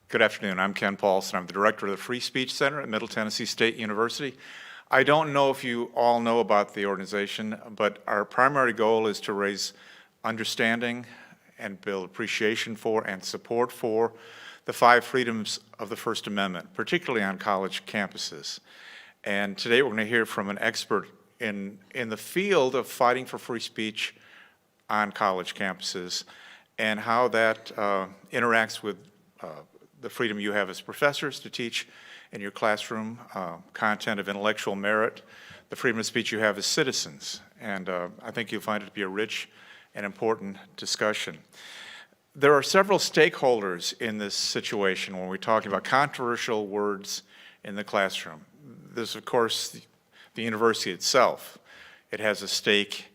Good afternoon. I'm Ken Paulson. I'm the director of the Free Speech Center at Middle Tennessee State University. I don't know if you all know about the organization, but our primary goal is to raise understanding and build appreciation for and support for the 5 freedoms of the First Amendment, particularly on college campuses. And today we're going to hear from an expert in the field of fighting for free speech on college campuses and how that interacts with the freedom you have as professors to teach in your classroom, content of intellectual merit, the freedom of speech you have as citizens. And I think you'll find it to be a rich and important discussion. There are several stakeholders in this situation when we're talking about controversial words in the classroom. There's, of course, the university itself. It has a stake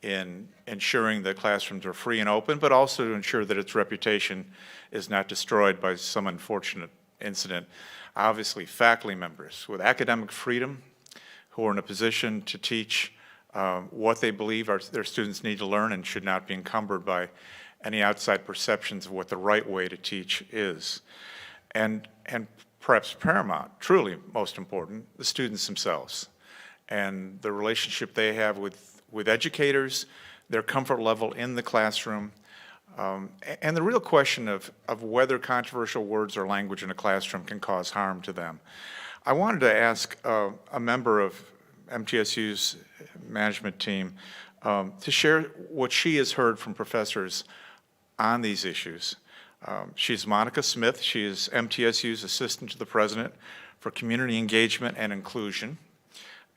in ensuring that classrooms are free and open, but also to ensure that its reputation is not destroyed by some unfortunate incident. Obviously, faculty members with academic freedom who are in a position to teach what they believe their students need to learn and should not be encumbered by any outside perceptions of what the right way to teach is. And perhaps paramount, truly most important, the students themselves and the relationship they have with educators, their comfort level in the classroom, and the real question of whether controversial words or language in a classroom can cause harm to them. I wanted to ask a member of MTSU's management team to share what she has heard from professors on these issues. She's Monica Smith. She is MTSU's Assistant to the President for Community Engagement and Inclusion.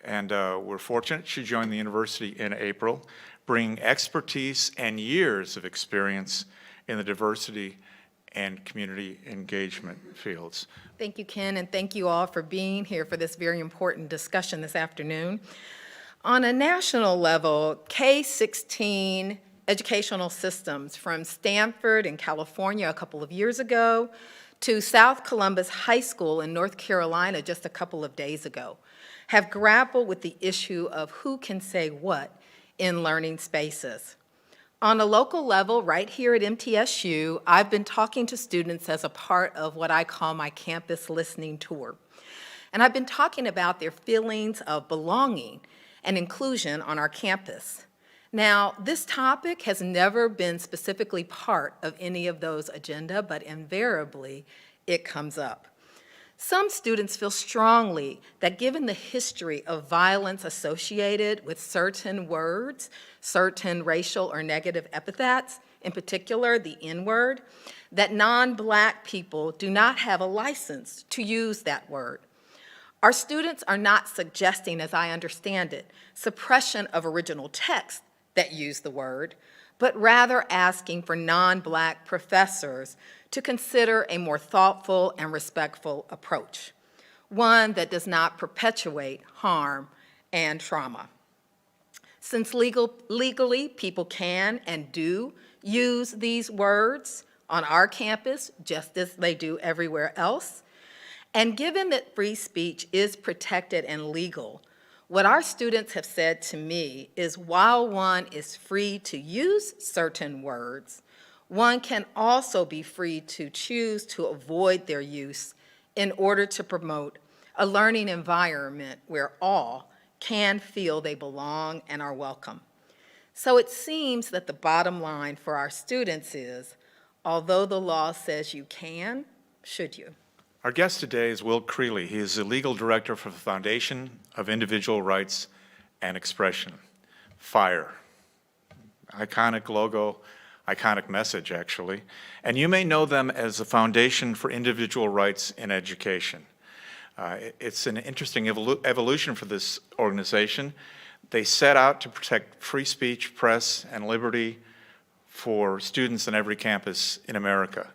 And we're fortunate she joined the university in April, bringing expertise and years of experience in the diversity and community engagement fields. Thank you, Ken, and thank you all for being here for this very important discussion this afternoon. On a national level, K-16 educational systems from Stanford in California a couple of years ago to South Columbus High School in North Carolina just a couple of days ago have grappled with the issue of who can say what in learning spaces. On a local level, right here at MTSU, I've been talking to students as a part of what I call my campus listening tour. And I've been talking about their feelings of belonging and inclusion on our campus. Now, this topic has never been specifically part of any of those agenda, but invariably it comes up. Some students feel strongly that given the history of violence associated with certain words, certain racial or negative epithets, in particular the N-word, that non-Black people do not have a license to use that word. Our students are not suggesting, as I understand it, suppression of original text that use the word, but rather asking for non-Black professors to consider a more thoughtful and respectful approach, one that does not perpetuate harm and trauma. Since legally people can and do use these words on our campus just as they do everywhere else, and given that free speech is protected and legal, what our students have said to me is while one is free to use certain words, one can also be free to choose to avoid their use in order to promote a learning environment where all can feel they belong and are welcome. So it seems that the bottom line for our students is, although the law says you can, should you? Our guest today is Volk Creely. He is the legal director for the Foundation of Individual Rights and Expression, FIRE. Iconic logo, iconic message, actually. And you may know them as the Foundation for Individual Rights in Education. It's an interesting evolution for this organization. They set out to protect free speech, press, and liberty for students on every campus in America.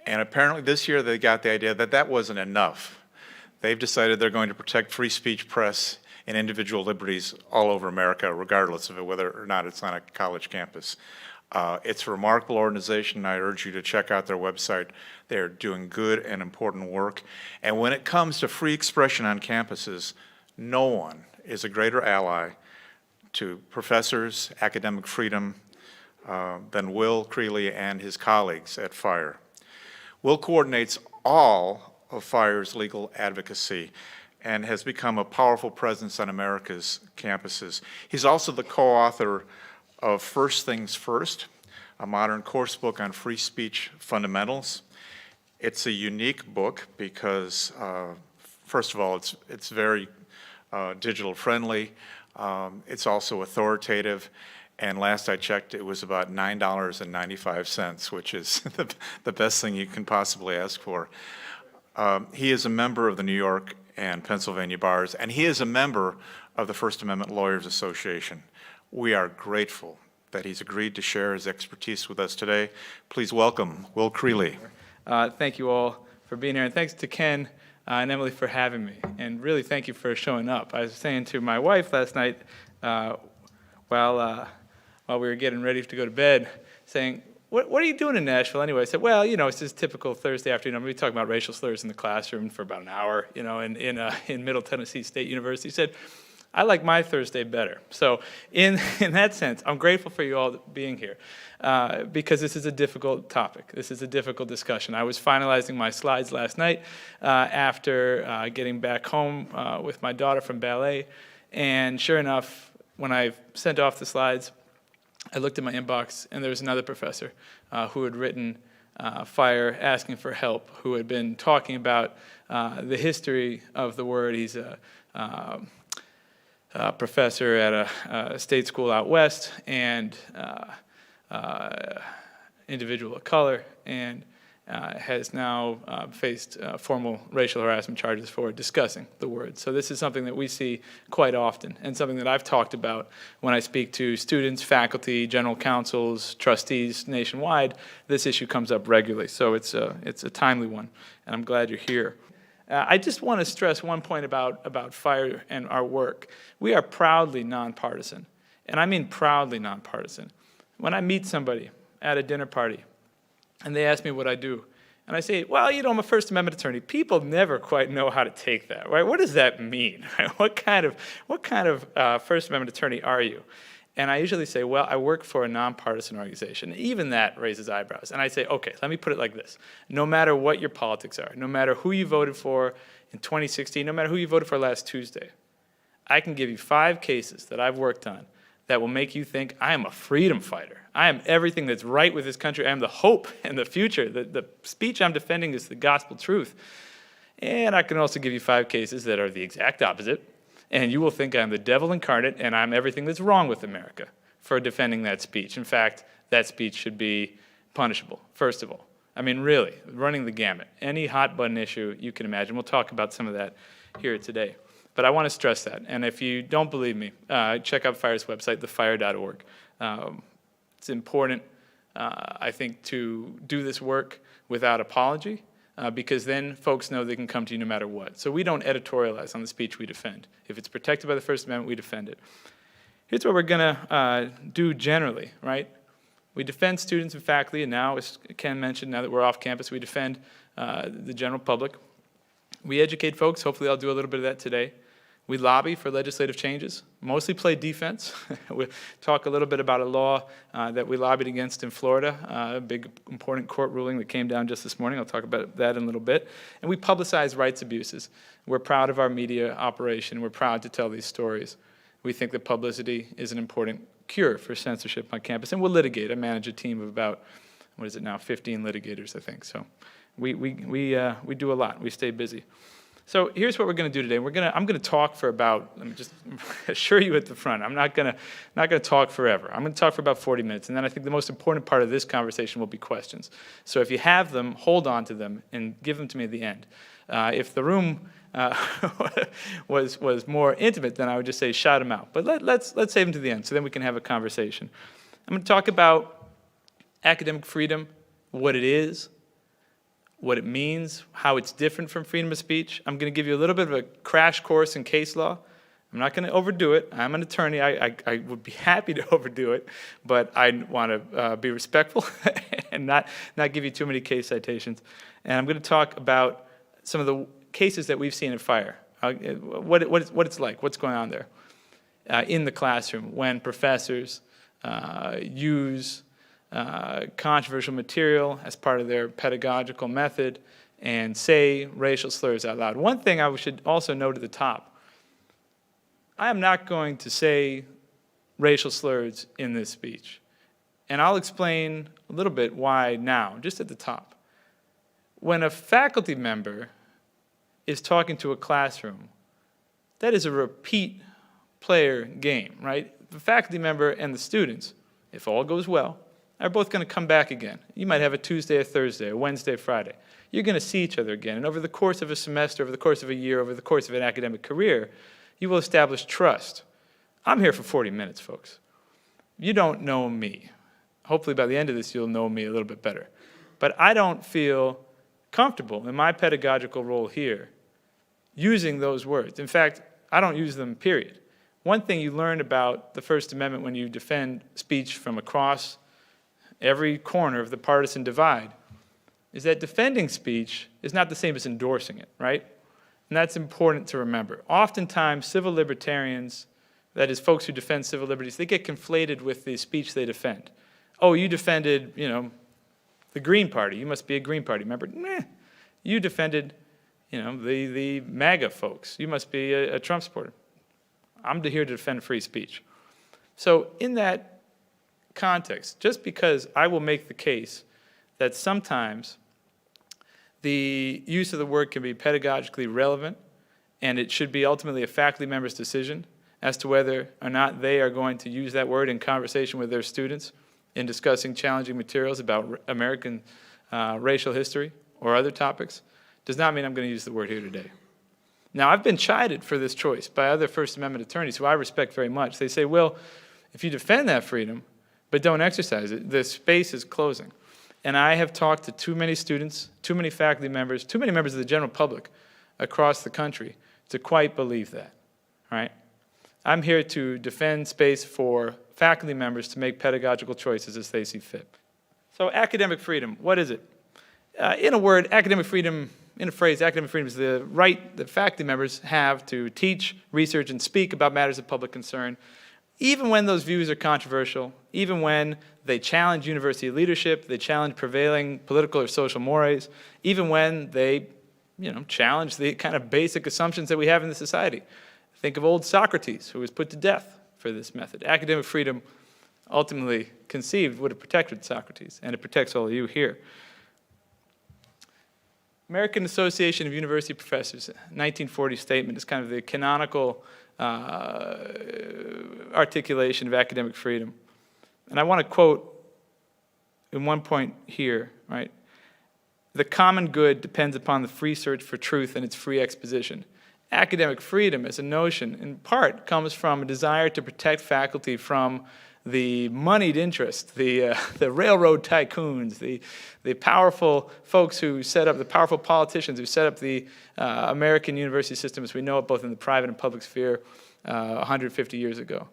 And apparently this year they got the idea that that wasn't enough. They've decided they're going to protect free speech, press, and individual liberties all over America, regardless of whether or not it's on a college campus. It's a remarkable organization. I urge you to check out their website. They're doing good and important work. And when it comes to free expression on campuses, no one is a greater ally to professors, academic freedom, than Will Creely and his colleagues at FIRE. Will coordinates all of FIRE's legal advocacy and has become a powerful presence on America's campuses. He's also the co-author of First Things First, a modern course book on free speech fundamentals. It's a unique book because, first of all, it's very digital friendly. It's also authoritative. And last I checked, it was about $9.95, which is the best thing you can possibly ask for. He is a member of the New York and Pennsylvania bars, and he is a member of the First Amendment Lawyers Association. We are grateful that he's agreed to share his expertise with us today. Please welcome Will Creely. Thank you all for being here, and thanks to Ken and Emily for having me, and really thank you for showing up. I was saying to my wife last night while we were getting ready to go to bed, saying, what are you doing in Nashville anyway? I said, well, you know, it's just typical Thursday afternoon. I'm going to be talking about racial slurs in the classroom for about an hour, you know, in Middle Tennessee State University. He said, I like my Thursday better. So in that sense, I'm grateful for you all being here because this is a difficult topic. This is a difficult discussion. I was finalizing my slides last night after getting back home with my daughter from ballet. And sure enough, when I sent off the slides, I looked at my inbox, and there was another professor who had written FIRE asking for help, who had been talking about the history of the word. He's a professor at a state school out west, and individual of color, and has now faced formal racial harassment charges for discussing the word. So this is something that we see quite often, and something that I've talked about when I speak to students, faculty, general counsels, trustees nationwide. This issue comes up regularly, so it's a timely one, and I'm glad you're here. I just want to stress one point about FIRE and our work. We are proudly nonpartisan, and I mean proudly nonpartisan. When I meet somebody at a dinner party, and they ask me what I do, and I say, well, you know, I'm a First Amendment attorney. People never quite know how to take that, right? What does that mean? What kind of First Amendment attorney are you? And I usually say, well, I work for a nonpartisan organization. Even that raises eyebrows. And I say, okay, let me put it like this. No matter what your politics are, no matter who you voted for in 2016, no matter who you voted for last Tuesday, I can give you 5 cases that I've worked on that will make you think I am a freedom fighter. I am everything that's right with this country. I am the hope and the future. The speech I'm defending is the gospel truth. And I can also give you 5 cases that are the exact opposite. And you will think I'm the devil incarnate and I'm everything that's wrong with America for defending that speech. In fact, that speech should be punishable, first of all. I mean, really, running the gamut. Any hot button issue you can imagine. We'll talk about some of that here today. But I want to stress that. And if you don't believe me, check out FIRE's website, thefire.org. It's important, I think, to do this work without apology, because then folks know they can come to you no matter what. So we don't editorialize on the speech we defend. If it's protected by the First Amendment, we defend it. Here's what we're going to do generally, right? We defend students and faculty, and now, as Ken mentioned, now that we're off campus, we defend the general public. We educate folks. Hopefully I'll do a little bit of that today. We lobby for legislative changes, mostly play defense. We'll talk a little bit about a law that we lobbied against in Florida, a big, important court ruling that came down just this morning. I'll talk about that in a little bit. And we publicize rights abuses. We're proud of our media operation. We're proud to tell these stories. We think that publicity is an important cure for censorship on campus, and we'll litigate. I manage a team of about, 15 litigators, I think. So we do a lot. We stay busy. So here's what we're going to do today. I'm going to talk for about, let me just assure you at the front, I'm not going to talk forever. I'm going to talk for about 40 minutes, and then I think the most important part of this conversation will be questions. So if you have them, hold on to them and give them to me at the end. If the room was more intimate, then I would just say shout them out. But let's save them to the end, so then we can have a conversation. I'm going to talk about academic freedom, what it is, what it means, how it's different from freedom of speech. I'm going to give you a little bit of a crash course in case law. I'm not going to overdo it. I'm an attorney. I would be happy to overdo it, but I want to be respectful and not give you too many case citations. And I'm going to talk about some of the cases that we've seen at FIRE, what it's like, what's going on there in the classroom when professors use controversial material as part of their pedagogical method and say racial slurs out loud. One thing I should also note at the top, I am not going to say racial slurs in this speech. And I'll explain a little bit why now, just at the top. When a faculty member is talking to a classroom, that is a repeat player game, right? The faculty member and the students, if all goes well, are both going to come back again. You might have a Tuesday, a Thursday, a Wednesday, Friday. You're going to see each other again. And over the course of a semester, over the course of a year, over the course of an academic career, you will establish trust. I'm here for 40 minutes, folks. You don't know me. Hopefully by the end of this, you'll know me a little bit better. But I don't feel comfortable in my pedagogical role here using those words. In fact, I don't use them, period. One thing you learn about the First Amendment when you defend speech from across every corner of the partisan divide is that defending speech is not the same as endorsing it, right? And that's important to remember. Oftentimes, civil libertarians, that is, folks who defend civil liberties, they get conflated with the speech they defend. Oh, you defended, the Green Party. You must be a Green Party member. Meh. You defended, the MAGA folks. You must be a Trump supporter. I'm here to defend free speech. So in that context, just because I will make the case that sometimes the use of the word can be pedagogically relevant and it should be ultimately a faculty member's decision as to whether or not they are going to use that word in conversation with their students in discussing challenging materials about American racial history or other topics, does not mean I'm going to use the word here today. Now, I've been chided for this choice by other First Amendment attorneys who I respect very much. They say, well, if you defend that freedom but don't exercise it, the space is closing. And I have talked to too many students, too many faculty members, too many members of the general public across the country to quite believe that, right? I'm here to defend space for faculty members to make pedagogical choices as they see fit. So academic freedom, what is it? In a word, academic freedom, in a phrase, academic freedom is the right that faculty members have to teach, research, and speak about matters of public concern, even when those views are controversial, even when they challenge university leadership, they challenge prevailing political or social mores, even when they challenge the kind of basic assumptions that we have in the society. Think of old Socrates, who was put to death for this method. Academic freedom, ultimately conceived, would have protected Socrates, and it protects all of you here. American Association of University Professors, 1940 statement is kind of the canonical articulation of academic freedom. And I want to quote in one point here, right? The common good depends upon the free search for truth and its free exposition. Academic freedom as a notion, in part, comes from a desire to protect faculty from the moneyed interest, the railroad tycoons, the powerful folks who set up, the powerful politicians who set up the American university system as we know it, both in the private and public sphere 150 years ago.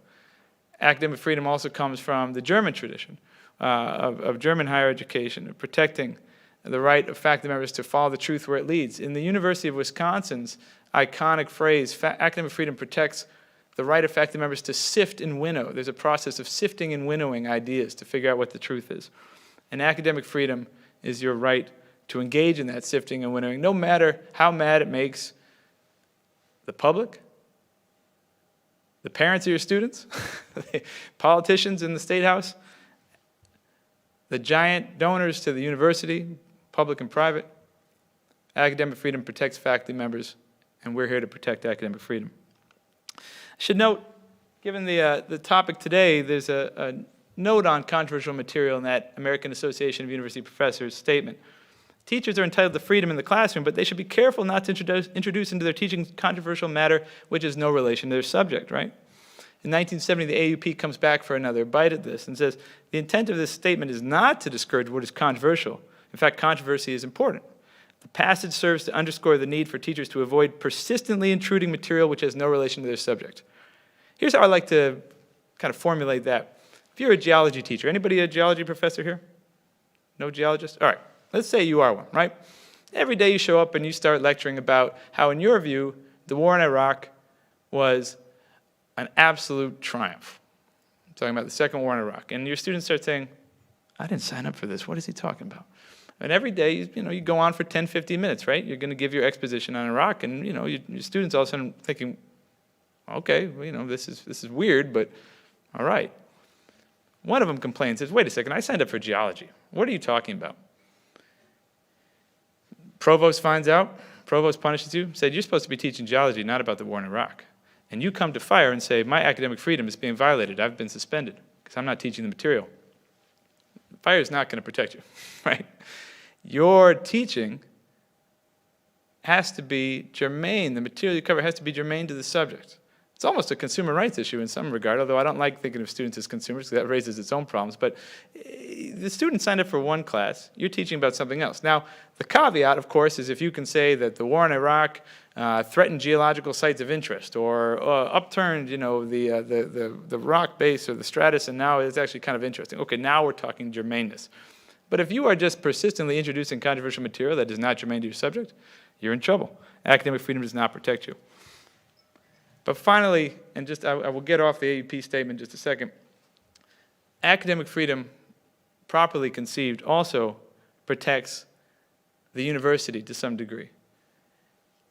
Academic freedom also comes from the German tradition of German higher education, of protecting the right of faculty members to follow the truth where it leads. In the University of Wisconsin's iconic phrase, academic freedom protects the right of faculty members to sift and winnow. There's a process of sifting and winnowing ideas to figure out what the truth is. And academic freedom is your right to engage in that sifting and winnowing, no matter how mad it makes the public, the parents of your students, the politicians in the State House, the giant donors to the university, public and private. Academic freedom protects faculty members, and we're here to protect academic freedom. I should note, given the topic today, there's a note on controversial material in that American Association of University Professors statement. Teachers are entitled to freedom in the classroom, but they should be careful not to introduce into their teaching controversial matter which has no relation to their subject, right? In 1970, the AUP comes back for another bite at this and says, the intent of this statement is not to discourage what is controversial. In fact, controversy is important. The passage serves to underscore the need for teachers to avoid persistently intruding material which has no relation to their subject. Here's how I like to kind of formulate that. If you're a geology teacher, anybody a geology professor here? No geologist? All right, let's say you are one, right? Every day you show up and you start lecturing about how, in your view, the war in Iraq was an absolute triumph. I'm talking about the second war in Iraq. And your students start saying, I didn't sign up for this. What is he talking about? And every day, you go on for 10, 15 minutes, right? You're going to give your exposition on Iraq, and, your students all of a sudden thinking, okay, well, this is weird, but all right. One of them complains, says, wait a second, I signed up for geology. What are you talking about? Provost finds out, provost punishes you, said, you're supposed to be teaching geology, not about the war in Iraq. And you come to fire and say, my academic freedom is being violated. I've been suspended because I'm not teaching the material. Fire is not going to protect you, right? Your teaching has to be germane. The material you cover has to be germane to the subject. It's almost a consumer rights issue in some regard, although I don't like thinking of students as consumers because that raises its own problems. But the student signed up for one class. You're teaching about something else. Now, the caveat, of course, is if you can say that the war in Iraq threatened geological sites of interest or upturned, the rock base or the stratus, and now it's actually kind of interesting. Okay, now we're talking germaneness. But if you are just persistently introducing controversial material that is not germane to your subject, you're in trouble. Academic freedom does not protect you. But finally, and I will get off the AUP statement in just a second, academic freedom, properly conceived, also protects the university to some degree.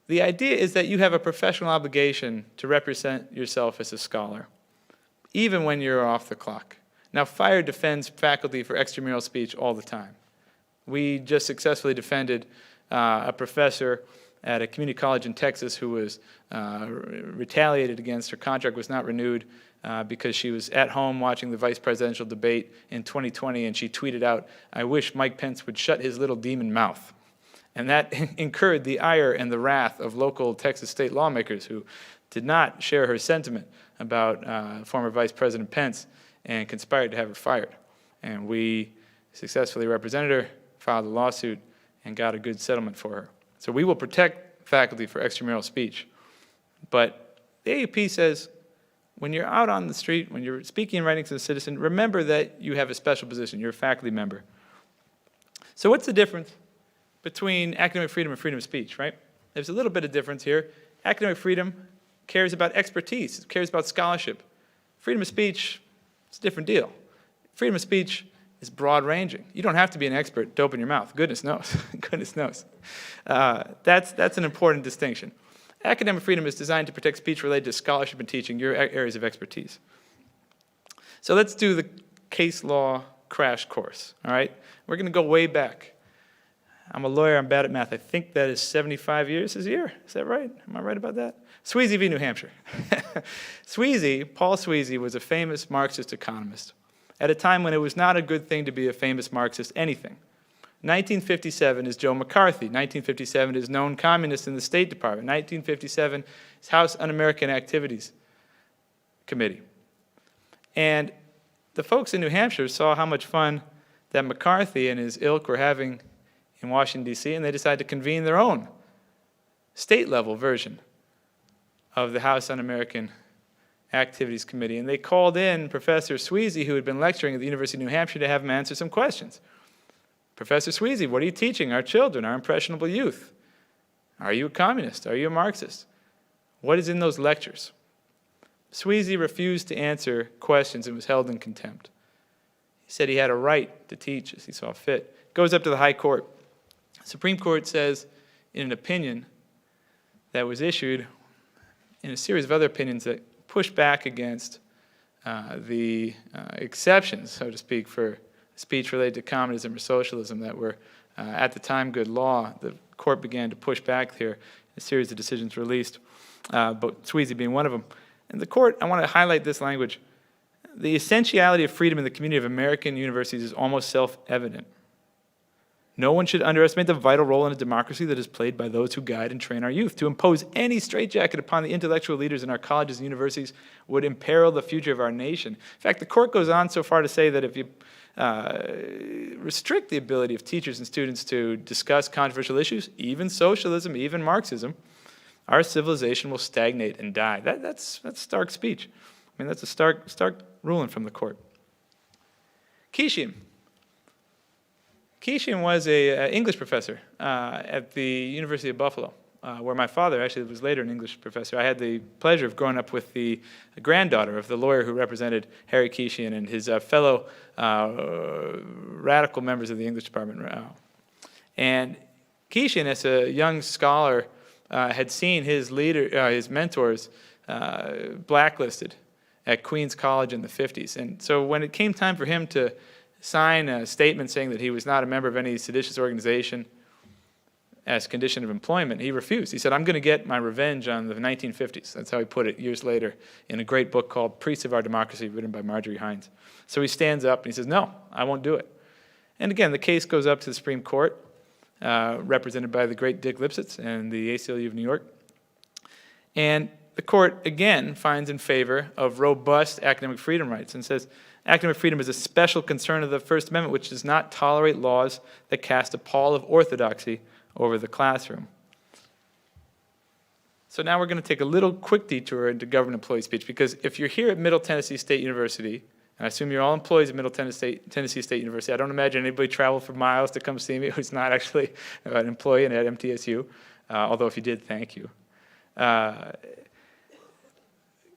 The idea is that you have a professional obligation to represent yourself as a scholar, even when you're off the clock. Now, FIRE defends faculty for extramural speech all the time. We just successfully defended a professor at a community college in Texas who was retaliated against. Her contract was not renewed because she was at home watching the vice presidential debate in 2020, and she tweeted out, "I wish Mike Pence would shut his little demon mouth." And that incurred the ire and the wrath of local Texas state lawmakers who did not share her sentiment about former Vice President Pence and conspired to have her fired. And we successfully represented her, filed a lawsuit, and got a good settlement for her. So we will protect faculty for extramural speech. But the AUP says, when you're out on the street, when you're speaking and writing as a citizen, remember that you have a special position. You're a faculty member. So what's the difference between academic freedom and freedom of speech, right? There's a little bit of difference here. Academic freedom cares about expertise. It cares about scholarship. Freedom of speech, it's a different deal. Freedom of speech is broad-ranging. You don't have to be an expert to open your mouth. Goodness knows. Goodness knows. That's an important distinction. Academic freedom is designed to protect speech related to scholarship and teaching, your areas of expertise. So let's do the case law crash course, all right? We're going to go way back. I'm a lawyer. I'm bad at math. I think that is 75 years this year. Is that right? Am I right about that? Sweezy v. New Hampshire. Sweezy, Paul Sweezy, was a famous Marxist economist at a time when it was not a good thing to be a famous Marxist anything. 1957 is Joe McCarthy. 1957 is known communist in the State Department. 1957 is House Un-American Activities Committee. And the folks in New Hampshire saw how much fun that McCarthy and his ilk were having in Washington, D.C., and they decided to convene their own state-level version of the House Un-American Activities Committee. And they called in Professor Sweezy, who had been lecturing at the University of New Hampshire, to have him answer some questions. Professor Sweezy, what are you teaching our children, our impressionable youth? Are you a communist? Are you a Marxist? What is in those lectures? Sweezy refused to answer questions and was held in contempt. He said he had a right to teach as he saw fit. Goes up to the High Court. The Supreme Court says in an opinion that was issued in a series of other opinions that push back against the exceptions, so to speak, for speech related to communism or socialism that were at the time good law. The court began to push back here. A series of decisions released, but Sweezy being one of them. And the court, I want to highlight this language. The essentiality of freedom in the community of American universities is almost self-evident. No one should underestimate the vital role in a democracy that is played by those who guide and train our youth. To impose any straitjacket upon the intellectual leaders in our colleges and universities would imperil the future of our nation. In fact, the court goes on so far to say that if you restrict the ability of teachers and students to discuss controversial issues, even socialism, even Marxism, our civilization will stagnate and die. That's stark speech. I mean, that's a stark ruling from the court. Kishim. Kishim was an English professor at the University of Buffalo. where my father actually was later an English professor. I had the pleasure of growing up with the granddaughter of the lawyer who represented Harry Kishim and his fellow radical members of the English department. And Kishim, as a young scholar, had seen his mentors blacklisted at Queens College in the 50s. And so when it came time for him to sign a statement saying that he was not a member of any seditious organization as a condition of employment, he refused. He said, I'm going to get my revenge on the 1950s. That's how he put it years later in a great book called Priests of Our Democracy, written by Marjorie Hines. So he stands up and he says, no, I won't do it. And again, the case goes up to the Supreme Court, represented by the great Dick Lipsitz and the ACLU of New York. And the court, again, finds in favor of robust academic freedom rights and says, academic freedom is a special concern of the First Amendment, which does not tolerate laws that cast a pall of orthodoxy over the classroom. So now we're going to take a little quick detour into government employee speech, because if you're here at Middle Tennessee State University, and I assume you're all employees at Middle Tennessee State University, I don't imagine anybody traveled for miles to come see me who's not actually an employee at MTSU, although if you did, thank you.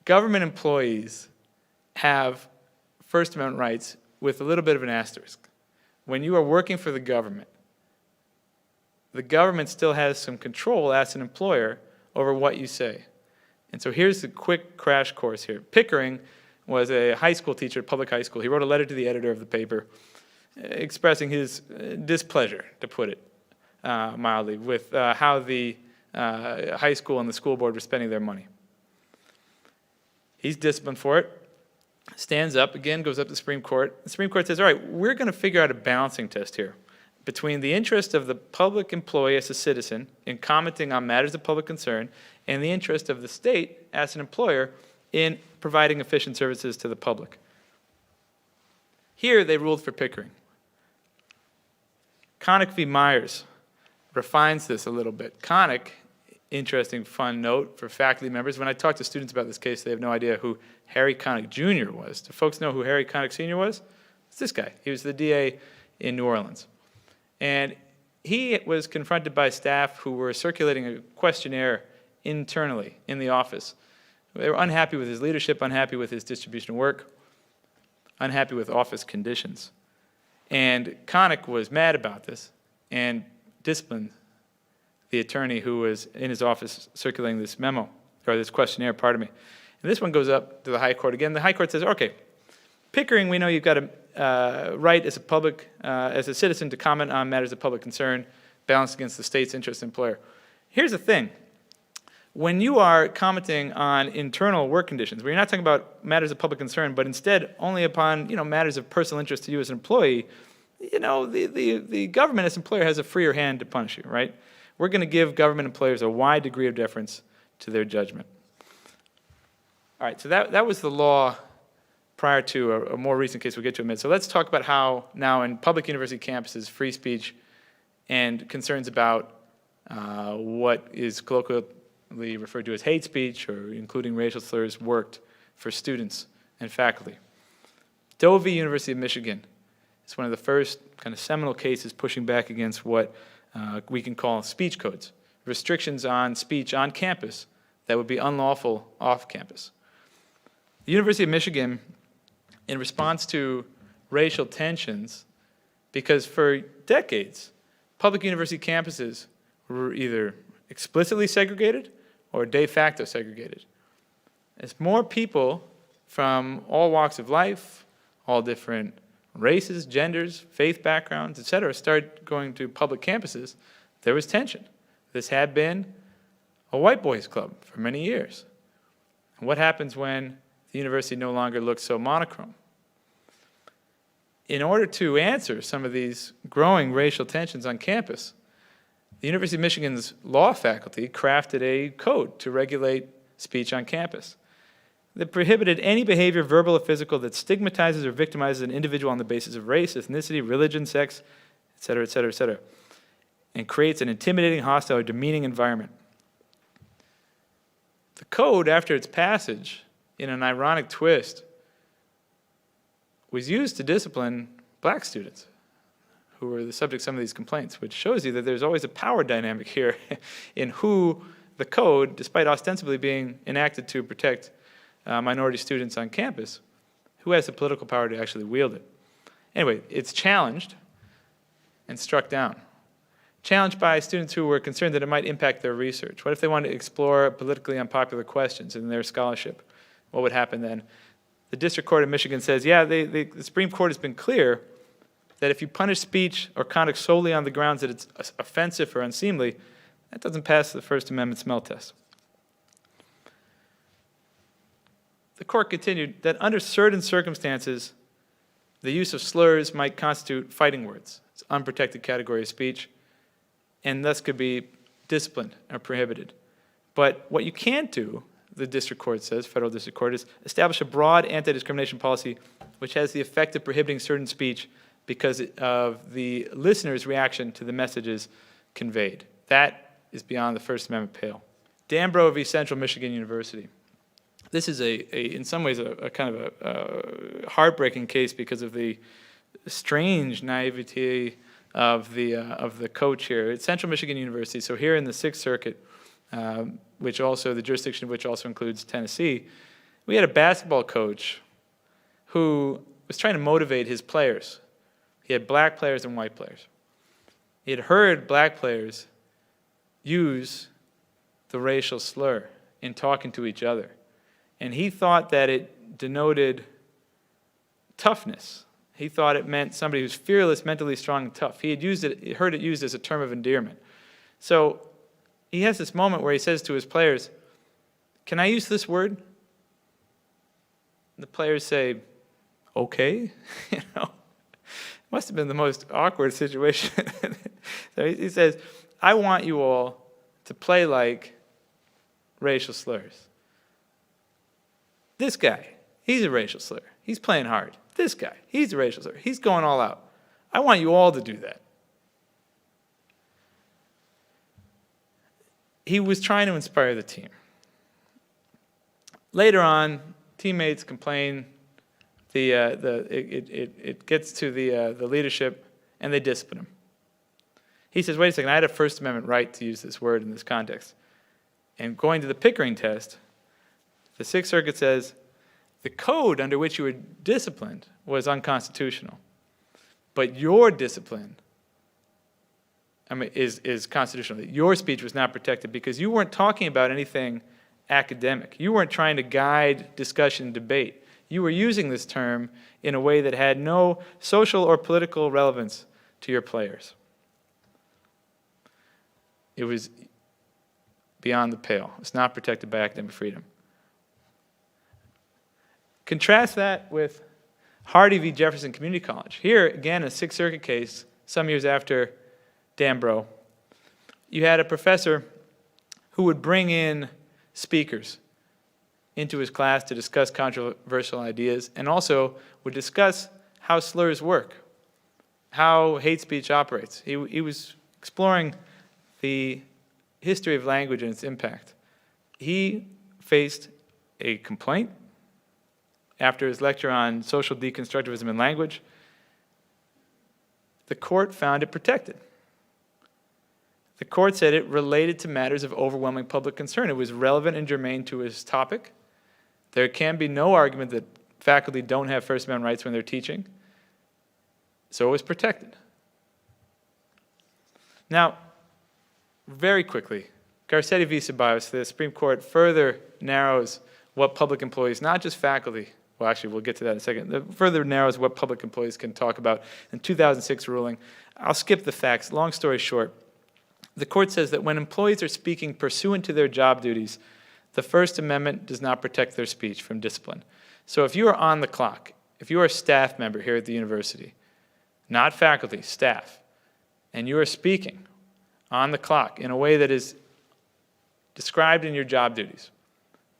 Government employees have First Amendment rights with a little bit of an asterisk. When you are working for the government still has some control as an employer over what you say. And so here's the quick crash course here. Pickering was a high school teacher at public high school. He wrote a letter to the editor of the paper expressing his displeasure, to put it mildly, with how the high school and the school board were spending their money. He's disciplined for it, stands up, again, goes up to the Supreme Court. The Supreme Court says, all right, we're going to figure out a balancing test here between the interest of the public employee as a citizen in commenting on matters of public concern and the interest of the state as an employer in providing efficient services to the public. Here, they ruled for Pickering. Connick v. Myers refines this a little bit. Connick, interesting, fun note for faculty members. When I talk to students about this case, they have no idea who Harry Connick Jr. was. Do folks know who Harry Connick Sr. was? It's this guy. He was the DA in New Orleans. And he was confronted by staff who were circulating a questionnaire internally in the office. They were unhappy with his leadership, unhappy with his distribution of work, unhappy with office conditions. And Connick was mad about this and disciplined the attorney who was in his office circulating this memo, or this questionnaire, pardon me. And this one goes up to the High Court again. The High Court says, okay, Pickering, we know you've got a right as a citizen to comment on matters of public concern, balanced against the state's interest employer. Here's the thing. When you are commenting on internal work conditions, where you're not talking about matters of public concern, but instead only upon matters of personal interest to you as an employee, the government as an employer has a freer hand to punish you, right? We're going to give government employers a wide degree of deference to their judgment. All right, so that was the law prior to a more recent case we'll get to in a minute. So let's talk about how now in public university campuses, free speech and concerns about what is colloquially referred to as hate speech, or including racial slurs, worked for students and faculty. Doe v. University of Michigan is one of the first kind of seminal cases pushing back against what we can call speech codes, restrictions on speech on campus that would be unlawful off campus. The University of Michigan, in response to racial tensions, because for decades, public university campuses were either explicitly segregated or de facto segregated. As more people from all walks of life, all different races, genders, faith backgrounds, etc., started going to public campuses, there was tension. This had been a white boys club for many years. And what happens when the university no longer looks so monochrome? In order to answer some of these growing racial tensions on campus, the University of Michigan's law faculty crafted a code to regulate speech on campus that prohibited any behavior, verbal or physical, that stigmatizes or victimizes an individual on the basis of race, ethnicity, religion, sex, etc., etc., etc., and creates an intimidating, hostile, or demeaning environment. The code, after its passage, in an ironic twist, was used to discipline black students who were the subject of some of these complaints, which shows you that there's always a power dynamic here in who the code, despite ostensibly being enacted to protect minority students on campus, who has the political power to actually wield it. Anyway, it's challenged and struck down. Challenged by students who were concerned that it might impact their research. What if they wanted to explore politically unpopular questions in their scholarship? What would happen then? The District Court of Michigan says, yeah, the Supreme Court has been clear that if you punish speech or conduct solely on the grounds that it's offensive or unseemly, that doesn't pass the First Amendment smell test. The court continued that under certain circumstances, the use of slurs might constitute fighting words. It's an unprotected category of speech, and thus could be disciplined or prohibited. But what you can't do, the district court says, federal district court, is establish a broad anti-discrimination policy which has the effect of prohibiting certain speech because of the listener's reaction to the messages conveyed. That is beyond the First Amendment pale. Danbro v. Central Michigan University. This is in some ways a kind of a heartbreaking case because of the strange naivety of the coach here. It's Central Michigan University, so here in the Sixth Circuit, which also, the jurisdiction of which also includes Tennessee, we had a basketball coach who was trying to motivate his players. He had black players and white players. He had heard black players use the racial slur in talking to each other. And he thought that it denoted toughness. He thought it meant somebody who's fearless, mentally strong, and tough. He had heard it used as a term of endearment. So he has this moment where he says to his players, "Can I use this word?" And the players say, "Okay." You know, it must have been the most awkward situation. So he says, "I want you all to play like racial slurs. This guy, he's a racial slur. He's playing hard. This guy, he's a racial slur. He's going all out. I want you all to do that." He was trying to inspire the team. Later on, teammates complain. It gets to the leadership, and they discipline him. He says, "Wait a second, I had a First Amendment right to use this word in this context." And going to the Pickering test, the Sixth Circuit says, the code under which you were disciplined was unconstitutional. But your discipline is constitutional. Your speech was not protected because you weren't talking about anything academic. You weren't trying to guide discussion and debate. You were using this term in a way that had no social or political relevance to your players. It was beyond the pale. It's not protected by academic freedom. Contrast that with Hardy v. Jefferson Community College. Here, again, a Sixth Circuit case, some years after Danbro. You had a professor who would bring in speakers into his class to discuss controversial ideas, and also would discuss how slurs work, how hate speech operates. He was exploring the history of language and its impact. He faced a complaint after his lecture on social deconstructivism in language. The court found it protected. The court said it related to matters of overwhelming public concern. It was relevant and germane to his topic. There can be no argument that faculty don't have First Amendment rights when they're teaching. So it was protected. Now, very quickly, Garcetti v. Ceballos, the Supreme Court further narrows what public employees, not just faculty, well, actually, we'll get to that in a second, it further narrows what public employees can talk about in 2006 ruling. I'll skip the facts. Long story short, the court says that when employees are speaking pursuant to their job duties, the First Amendment does not protect their speech from discipline. So if you are on the clock, if you are a staff member here at the university, not faculty, staff, and you are speaking on the clock in a way that is described in your job duties,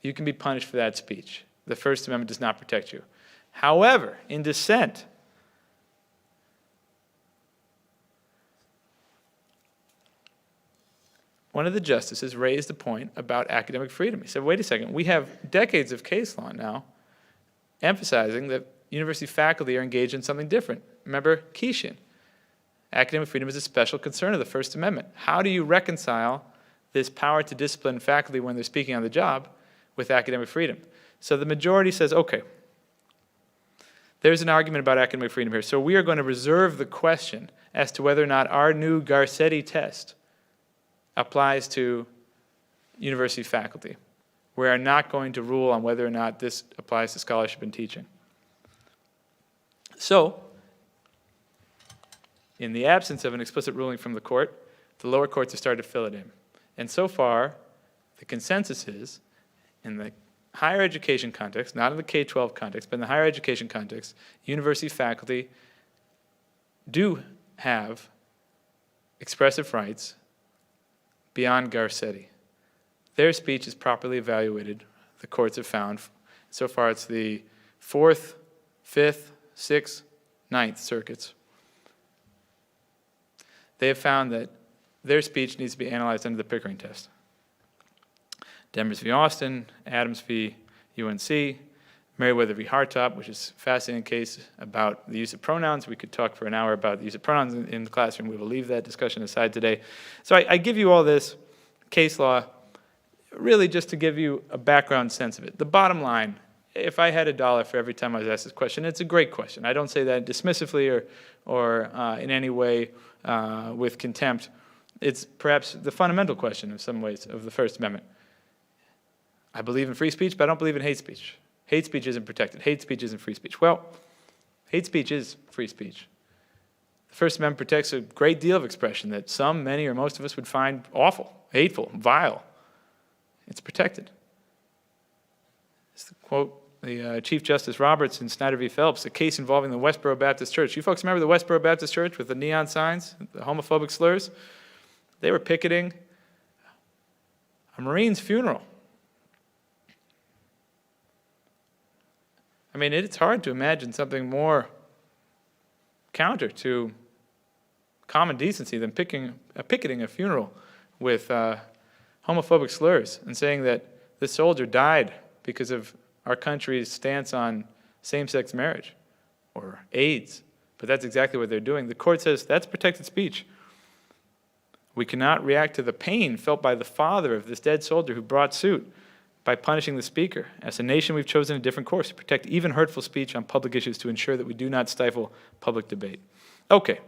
you can be punished for that speech. The First Amendment does not protect you. However, in dissent, one of the justices raised a point about academic freedom. He said, wait a second, we have decades of case law now emphasizing that university faculty are engaged in something different. Remember Kishim? Academic freedom is a special concern of the First Amendment. How do you reconcile this power to discipline faculty when they're speaking on the job with academic freedom? So the majority says, okay, there's an argument about academic freedom here. So we are going to reserve the question as to whether or not our new Garcetti test applies to university faculty. We are not going to rule on whether or not this applies to scholarship and teaching. So, in the absence of an explicit ruling from the court, the lower courts have started to fill it in. And so far, the consensus is, in the higher education context, not in the K-12 context, but in the higher education context, university faculty do have expressive rights beyond Garcetti. Their speech is properly evaluated, the courts have found. So far it's the 4th, 5th, 6th, 9th circuits. They have found that their speech needs to be analyzed under the Pickering test. Demers v. Austin, Adams v. UNC, Meriwether v. Hartop, which is a fascinating case about the use of pronouns. We could talk for an hour about the use of pronouns in the classroom. We will leave that discussion aside today. So I give you all this case law really just to give you a background sense of it. The bottom line, if I had $1 for every time I was asked this question, it's a great question. I don't say that dismissively or in any way with contempt. It's perhaps the fundamental question in some ways of the First Amendment. I believe in free speech, but I don't believe in hate speech. Hate speech isn't protected. Hate speech isn't free speech. Well, hate speech is free speech. The First Amendment protects a great deal of expression that some, many, or most of us would find awful, hateful, vile. It's protected. It's the quote, the Chief Justice Roberts in Snyder v. Phelps, a case involving the Westboro Baptist Church. You folks remember the Westboro Baptist Church with the neon signs, the homophobic slurs? They were picketing a Marine's funeral. I mean, it's hard to imagine something more counter to common decency than picketing a funeral with homophobic slurs and saying that this soldier died because of our country's stance on same-sex marriage or AIDS. But that's exactly what they're doing. The court says that's protected speech. We cannot react to the pain felt by the father of this dead soldier who brought suit by punishing the speaker. As a nation, we've chosen a different course to protect even hurtful speech on public issues to ensure that we do not stifle public debate. Okay.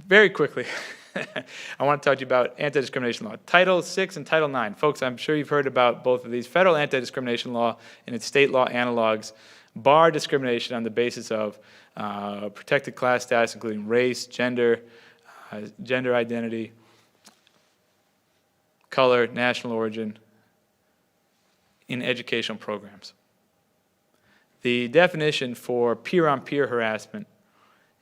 Very quickly, I want to talk to you about anti-discrimination law. Title VI and Title IX. Folks, I'm sure you've heard about both of these. Federal anti-discrimination law and its state law analogs bar discrimination on the basis of protected class status, including race, gender, gender identity, color, national origin, in educational programs. The definition for peer-on-peer harassment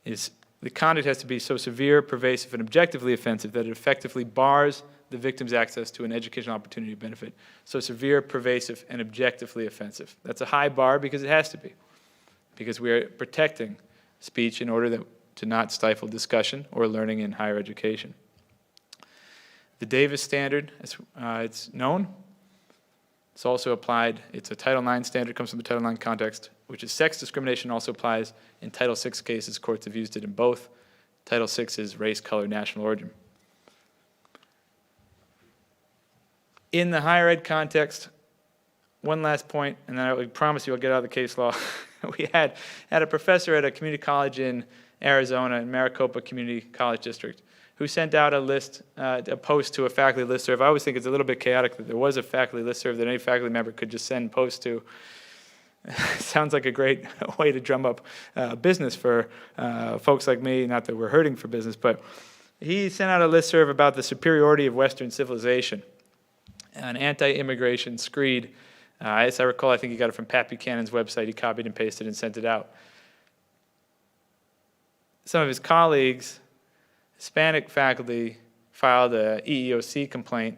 is the conduct has to be so severe, pervasive, and objectively offensive that it effectively bars the victim's access to an educational opportunity benefit. So severe, pervasive, and objectively offensive. That's a high bar because it has to be, because we are protecting speech in order to not stifle discussion or learning in higher education. The Davis standard, as it's known, it's also applied. It's a Title IX standard, comes from the Title IX context, which is sex discrimination, also applies in Title VI cases. Courts have used it in both. Title VI is race, color, national origin. In the higher ed context, one last point, and then I promise you I'll get out of the case law. We had a professor at a community college in Arizona, in Maricopa Community College District, who sent out a post to a faculty listserv. I always think it's a little bit chaotic that there was a faculty listserv that any faculty member could just send posts to. Sounds like a great way to drum up business for folks like me, not that we're hurting for business, but he sent out a listserv about the superiority of Western civilization, an anti-immigration screed. As I recall, I think he got it from Pat Buchanan's website. He copied and pasted and sent it out. Some of his colleagues, Hispanic faculty, filed a EEOC complaint,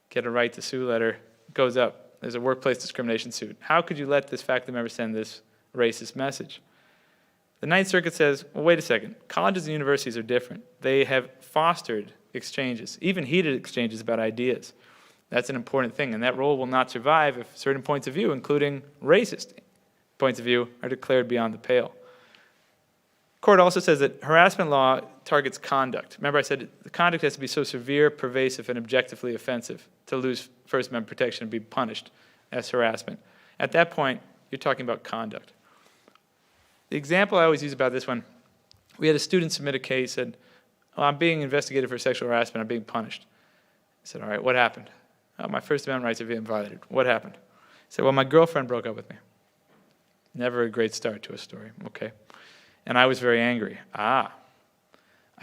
get a right to sue letter, goes up. There's a workplace discrimination suit. How could you let this faculty member send this racist message? The Ninth Circuit says, well, wait a second. Colleges and universities are different. They have fostered exchanges, even heated exchanges about ideas. That's an important thing, and that role will not survive if certain points of view, including racist points of view, are declared beyond the pale. Court also says that harassment law targets conduct. Remember I said the conduct has to be so severe, pervasive, and objectively offensive to lose First Amendment protection and be punished as harassment. At that point, you're talking about conduct. The example I always use about this one, we had a student submit a case, said, oh, I'm being investigated for sexual harassment, I'm being punished. I said, all right, what happened? Oh, my First Amendment rights are being violated. What happened? I said, well, my girlfriend broke up with me. Never a great start to a story, okay. And I was very angry. I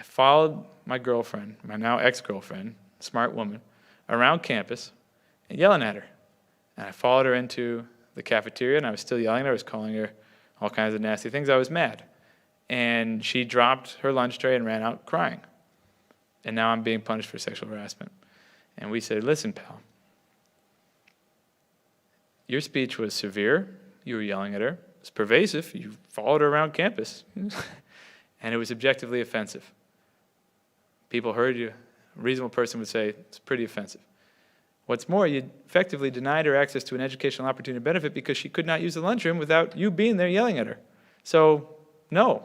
followed my girlfriend, my now ex-girlfriend, smart woman, around campus and yelling at her. And I followed her into the cafeteria, and I was still yelling at her. I was calling her all kinds of nasty things. I was mad. And she dropped her lunch tray and ran out crying. And now I'm being punished for sexual harassment. And we said, listen, pal, your speech was severe. You were yelling at her. It was pervasive. You followed her around campus. And it was objectively offensive. People heard you. A reasonable person would say it's pretty offensive. What's more, you effectively denied her access to an educational opportunity and benefit because she could not use the lunchroom without you being there yelling at her. So, no,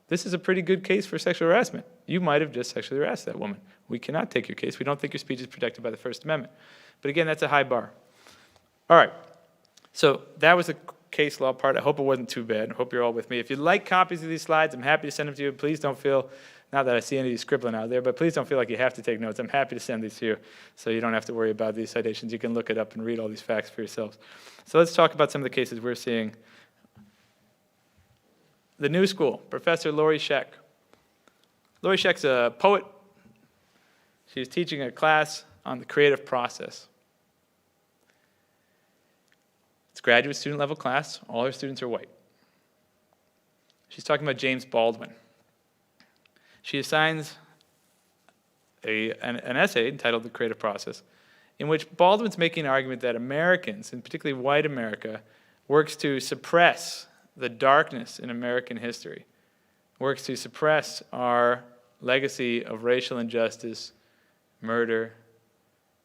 this is a pretty good case for sexual harassment. You might have just sexually harassed that woman. We cannot take your case. We don't think your speech is protected by the First Amendment. But again, that's a high bar. All right, so that was the case law part. I hope it wasn't too bad. I hope you're all with me. If you'd like copies of these slides, I'm happy to send them to you. Please don't feel, not that I see any of you scribbling out there, but please don't feel like you have to take notes. I'm happy to send these to you so you don't have to worry about these citations. You can look it up and read all these facts for yourselves. So let's talk about some of the cases we're seeing. The New School, Professor Lori Scheck. Lori Scheck's a poet. She's teaching a class on the creative process. It's a graduate student level class. All her students are white. She's talking about James Baldwin. She assigns an essay entitled The Creative Process, in which Baldwin's making an argument that Americans, and particularly white America, works to suppress the darkness in American history, works to suppress our legacy of racial injustice, murder,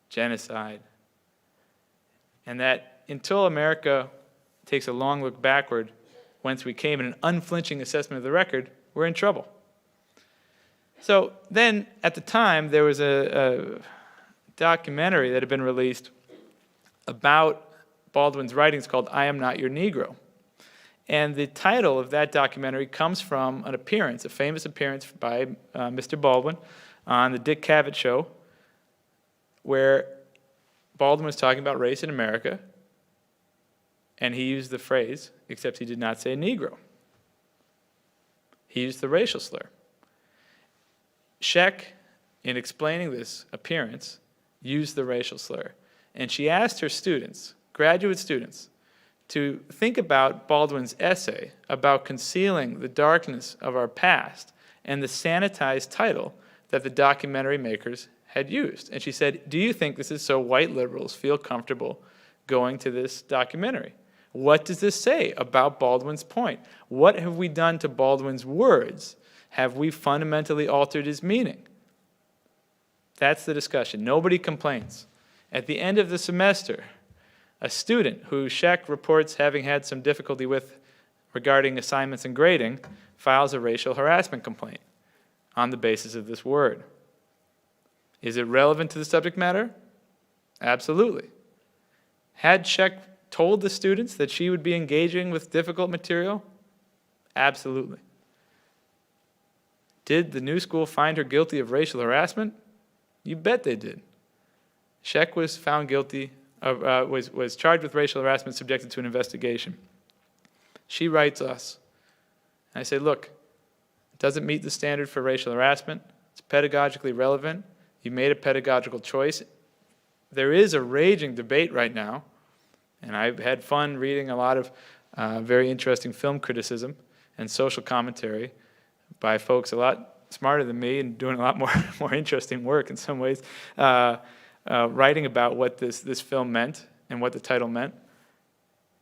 genocide, and that until America takes a long look backward, whence we came, in an unflinching assessment of the record, we're in trouble. So then, at the time, there was a documentary that had been released about Baldwin's writings called I Am Not Your Negro. And the title of that documentary comes from an appearance, a famous appearance by Mr. Baldwin on the Dick Cavett Show, where Baldwin was talking about race in America, and he used the phrase, except he did not say Negro. He used the racial slur. Scheck, in explaining this appearance, used the racial slur. And she asked her students, graduate students, to think about Baldwin's essay about concealing the darkness of our past and the sanitized title that the documentary makers had used. And she said, do you think this is so white liberals feel comfortable going to this documentary? What does this say about Baldwin's point? What have we done to Baldwin's words? Have we fundamentally altered his meaning? That's the discussion. Nobody complains. At the end of the semester, a student who Scheck reports having had some difficulty with regarding assignments and grading files a racial harassment complaint on the basis of this word. Is it relevant to the subject matter? Absolutely. Had Scheck told the students that she would be engaging with difficult material? Absolutely. Did the New School find her guilty of racial harassment? You bet they did. Scheck was found guilty of, was charged with racial harassment, subjected to an investigation. She writes us. And I say, look, it doesn't meet the standard for racial harassment. It's pedagogically relevant. You made a pedagogical choice. There is a raging debate right now, and I've had fun reading a lot of very interesting film criticism and social commentary by folks a lot smarter than me and doing a lot more interesting work in some ways, writing about what this film meant and what the title meant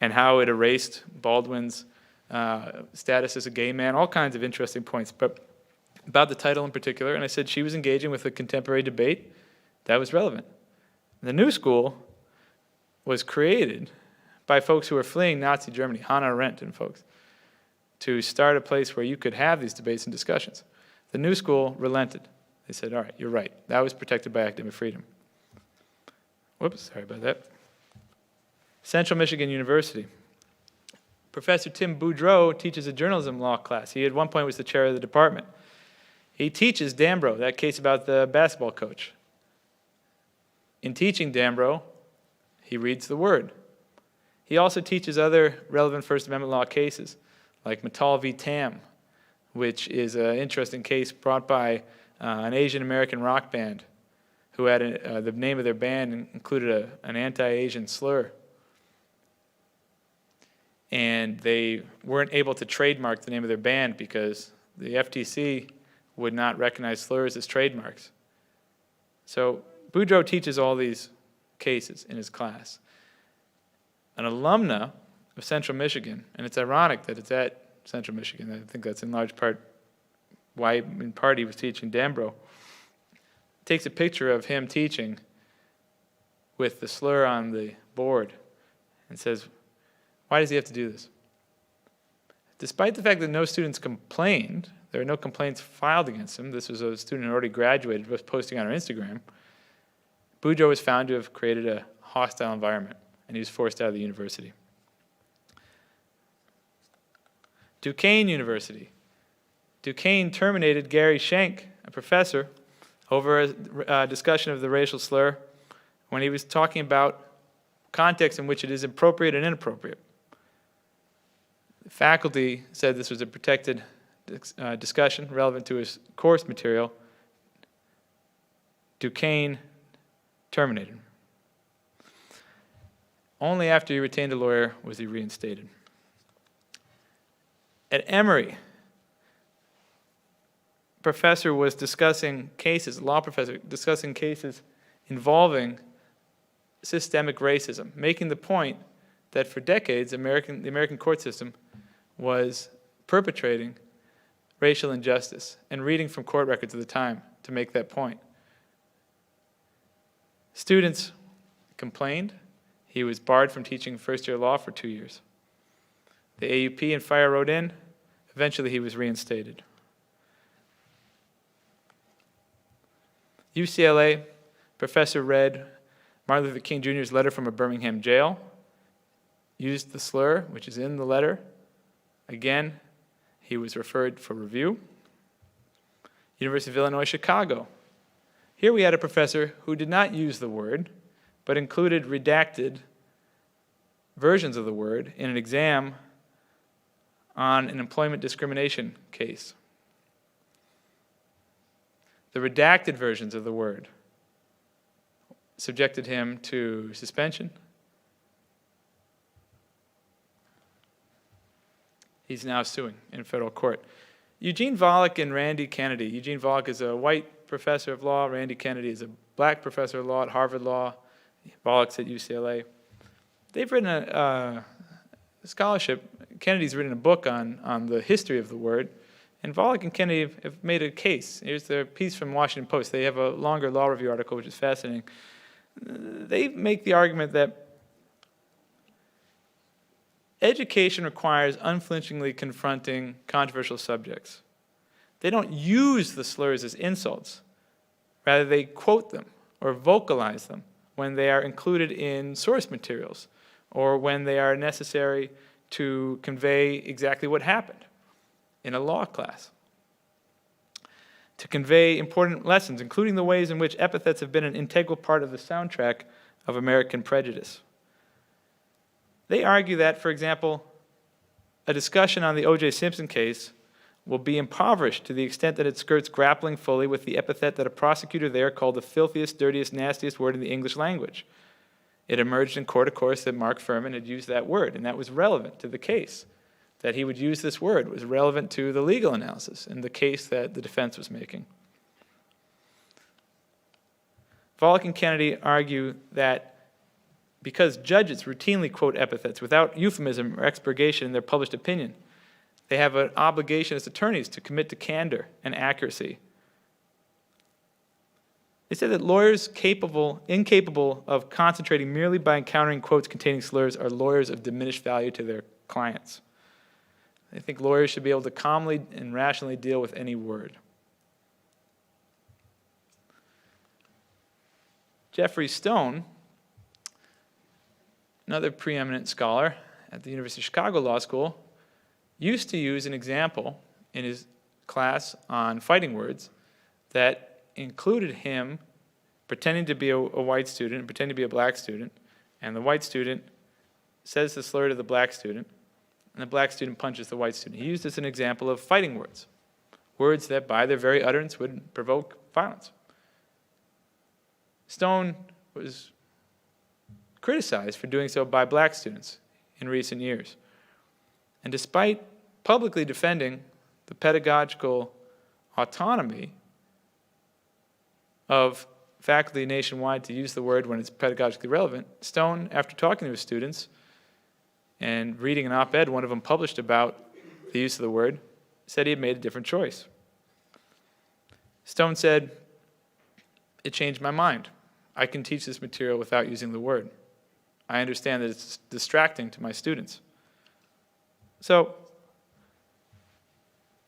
and how it erased Baldwin's status as a gay man, all kinds of interesting points, but about the title in particular. And I said she was engaging with a contemporary debate that was relevant. The New School was created by folks who were fleeing Nazi Germany, Hannah Arendt and folks, to start a place where you could have these debates and discussions. The new school relented. They said, all right, you're right. That was protected by academic freedom. Whoops, sorry about that. Central Michigan University. Professor Tim Boudreau teaches a journalism law class. He at one point was the chair of the department. He teaches Danbro, that case about the basketball coach. In teaching Danbro, he reads the word. He also teaches other relevant First Amendment law cases, like Mattal v. Tam, which is an interesting case brought by an Asian American rock band who had the name of their band included an anti-Asian slur. And they weren't able to trademark the name of their band because the FTC would not recognize slurs as trademarks. So Boudreau teaches all these cases in his class. An alumna of Central Michigan, and it's ironic that it's at Central Michigan, I think that's in large part why in part he was teaching Danbro, takes a picture of him teaching with the slur on the board and says, why does he have to do this? Despite the fact that no students complained, there are no complaints filed against him. This was a student who already graduated, was posting on our Instagram. Boudreau was found to have created a hostile environment, and he was forced out of the university. Duquesne University. Duquesne terminated Gary Schenk, a professor, over a discussion of the racial slur when he was talking about context in which it is appropriate and inappropriate. The faculty said this was a protected discussion relevant to his course material. Duquesne terminated him. Only after he retained a lawyer was he reinstated. At Emory, professor was discussing cases, law professor, discussing cases involving systemic racism, making the point that for decades, the American court system was perpetrating racial injustice, and reading from court records at the time to make that point. Students complained. He was barred from teaching first-year law for 2 years. The AUP and fire wrote in. Eventually, he was reinstated. UCLA, professor read Martin Luther King Jr.'s letter from a Birmingham jail, used the slur, which is in the letter. Again, he was referred for review. University of Illinois, Chicago. Here we had a professor who did not use the word, but included redacted versions of the word in an exam on an employment discrimination case. The redacted versions of the word subjected him to suspension. He's now suing in federal court. Eugene Volk and Randy Kennedy. Eugene Volk is a white professor of law. Randy Kennedy is a black professor of law at Harvard Law. Volk's at UCLA. They've written a scholarship. Kennedy's written a book on the history of the word. And Volk and Kennedy have made a case. Here's their piece from Washington Post. They have a longer law review article, which is fascinating. They make the argument that education requires unflinchingly confronting controversial subjects. They don't use the slurs as insults. Rather, they quote them or vocalize them when they are included in source materials or when they are necessary to convey exactly what happened in a law class. To convey important lessons, including the ways in which epithets have been an integral part of the soundtrack of American prejudice. They argue that, for example, a discussion on the O.J. Simpson case will be impoverished to the extent that it skirts grappling fully with the epithet that a prosecutor there called the filthiest, dirtiest, nastiest word in the English language. It emerged in court, of course, that Mark Furman had used that word, and that was relevant to the case. That he would use this word was relevant to the legal analysis in the case that the defense was making. Volk and Kennedy argue that because judges routinely quote epithets without euphemism or expurgation in their published opinion, they have an obligation as attorneys to commit to candor and accuracy. They said that lawyers incapable of concentrating merely by encountering quotes containing slurs are lawyers of diminished value to their clients. They think lawyers should be able to calmly and rationally deal with any word. Jeffrey Stone, another preeminent scholar at the University of Chicago Law School, used to use an example in his class on fighting words that included him pretending to be a white student and pretending to be a black student, and the white student says the slur to the black student, and the black student punches the white student. He used this as an example of fighting words, words that by their very utterance would provoke violence. Stone was criticized for doing so by black students in recent years. And despite publicly defending the pedagogical autonomy of faculty nationwide to use the word when it's pedagogically relevant, Stone, after talking to his students and reading an op-ed one of them published about the use of the word, said he had made a different choice. Stone said, "It changed my mind. I can teach this material without using the word. I understand that it's distracting to my students." So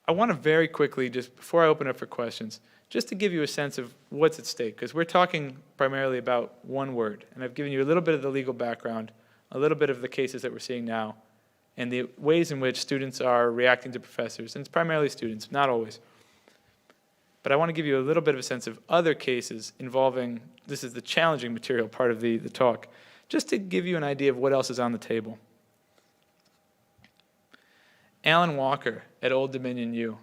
I want to very quickly, just before I open up for questions, just to give you a sense of what's at stake, because we're talking primarily about one word, and I've given you a little bit of the legal background, a little bit of the cases that we're seeing now, and the ways in which students are reacting to professors, and it's primarily students, not always. But I want to give you a little bit of a sense of other cases involving, this is the challenging material part of the talk, just to give you an idea of what else is on the table. Alan Walker at Old Dominion U.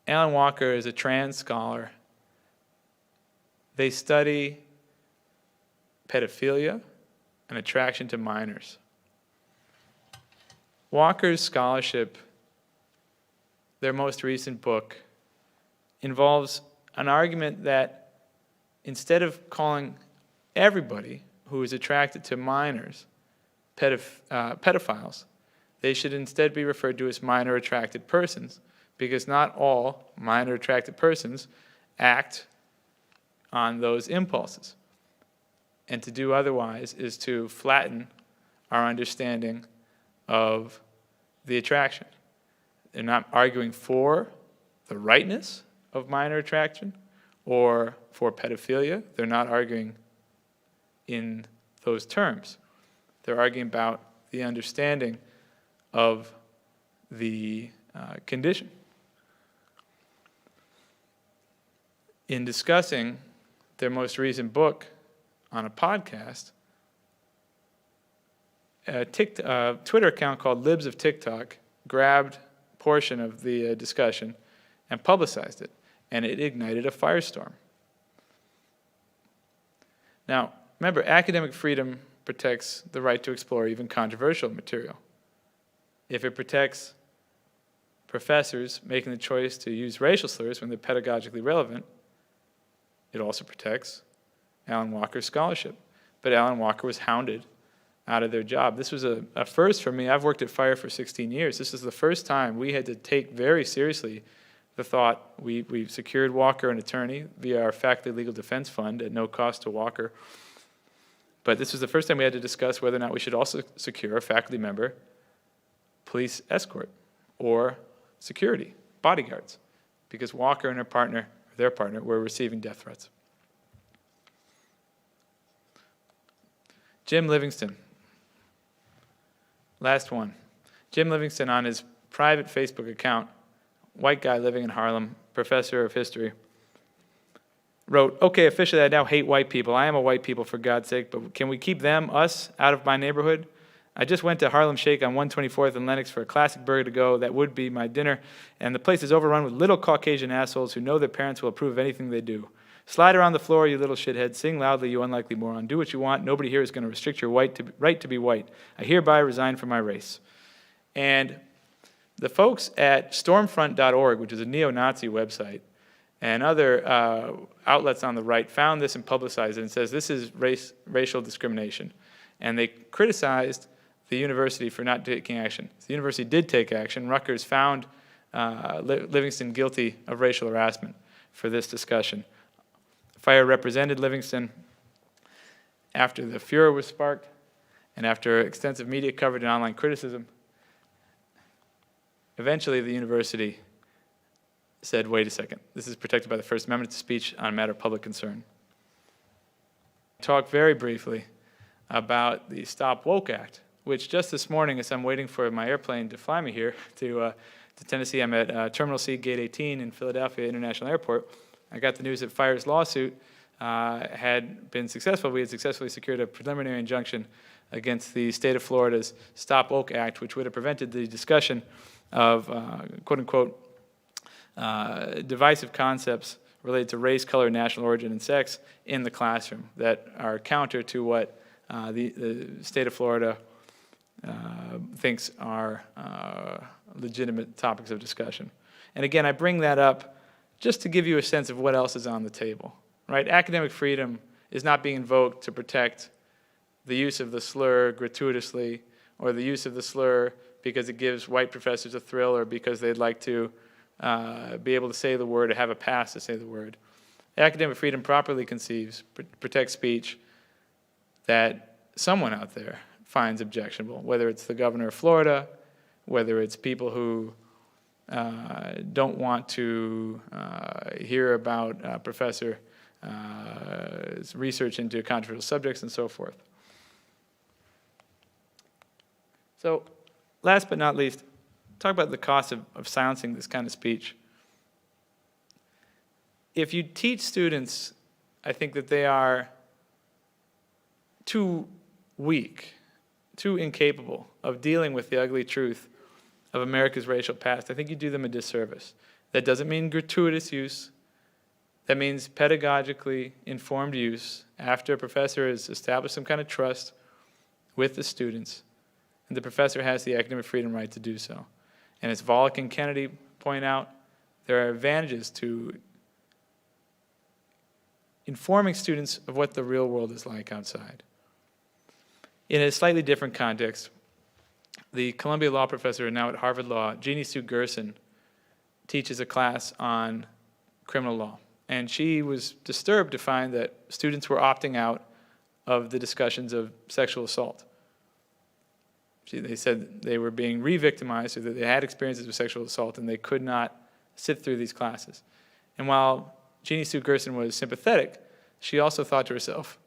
Alan Walker is a trans scholar. They study pedophilia and attraction to minors. Walker's scholarship, their most recent book, involves an argument that instead of calling everybody who is attracted to minors pedophiles, they should instead be referred to as minor attracted persons, because not all minor attracted persons act on those impulses. And to do otherwise is to flatten our understanding of the attraction. They're not arguing for the rightness of minor attraction or for pedophilia. They're not arguing in those terms. They're arguing about the understanding of the condition. In discussing their most recent book on a podcast, a Twitter account called Libs of TikTok grabbed a portion of the discussion and publicized it, and it ignited a firestorm. Now, remember, academic freedom protects the right to explore even controversial material. If it protects professors making the choice to use racial slurs when they're pedagogically relevant, it also protects Alan Walker's scholarship. But Alan Walker was hounded out of their job. This was a first for me. I've worked at FIRE for 16 years. This is the first time we had to take very seriously the thought. We secured Walker an attorney via our faculty legal defense fund at no cost to Walker. But this was the first time we had to discuss whether or not we should also secure a faculty member police escort or security, bodyguards, because Walker and their partner, were receiving death threats. Jim Livingston, last one. Jim Livingston, on his private Facebook account, white guy living in Harlem, professor of history, wrote, "Okay, officially I now hate white people. I am a white people, for God's sake, but can we keep them, us, out of my neighborhood? I just went to Harlem Shake on 124th and Lenox for a classic burger to go. That would be my dinner. And the place is overrun with little Caucasian assholes who know their parents will approve of anything they do. Slide around the floor, you little shithead. Sing loudly, you unlikely moron. Do what you want. Nobody here is going to restrict your right to be white. I hereby resign from my race." And the folks at stormfront.org, which is a neo-Nazi website, and other outlets on the right found this and publicized it and says this is racial discrimination. And they criticized the university for not taking action. The university did take action. Rutgers found Livingston guilty of racial harassment for this discussion. FIRE represented Livingston after the furor was sparked and after extensive media coverage and online criticism. Eventually, the university said, wait a second, this is protected by the First Amendment to speech on a matter of public concern. Talk very briefly about the Stop Woke Act, which just this morning, as I'm waiting for my airplane to fly me here to Tennessee, I'm at Terminal C, Gate 18 in Philadelphia International Airport. I got the news that Fire's lawsuit had been successful. We had successfully secured a preliminary injunction against the state of Florida's Stop Woke Act, which would have prevented the discussion of quote-unquote divisive concepts related to race, color, national origin, and sex in the classroom that are counter to what the state of Florida thinks are legitimate topics of discussion. And again, I bring that up just to give you a sense of what else is on the table, right? Academic freedom is not being invoked to protect the use of the slur gratuitously, or the use of the slur because it gives white professors a thrill, or because they'd like to be able to say the word or have a pass to say the word. Academic freedom properly conceives, protects speech that someone out there finds objectionable, whether it's the governor of Florida, whether it's people who don't want to hear about professor research into controversial subjects and so forth. So last but not least, talk about the cost of silencing this kind of speech. If you teach students, I think that they are too weak, too incapable of dealing with the ugly truth of America's racial past, I think you do them a disservice. That doesn't mean gratuitous use. That means pedagogically informed use after a professor has established some kind of trust with the students, and the professor has the academic freedom right to do so. And as Volk and Kennedy point out, there are advantages to informing students of what the real world is like outside. In a slightly different context, the Columbia Law professor now at Harvard Law, Jeannie Sue Gerson, teaches a class on criminal law. And she was disturbed to find that students were opting out of the discussions of sexual assault. They said they were being re-victimized, or that they had experiences with sexual assault and they could not sit through these classes. And while Jeannie Sue Gerson was sympathetic, she also thought to herself,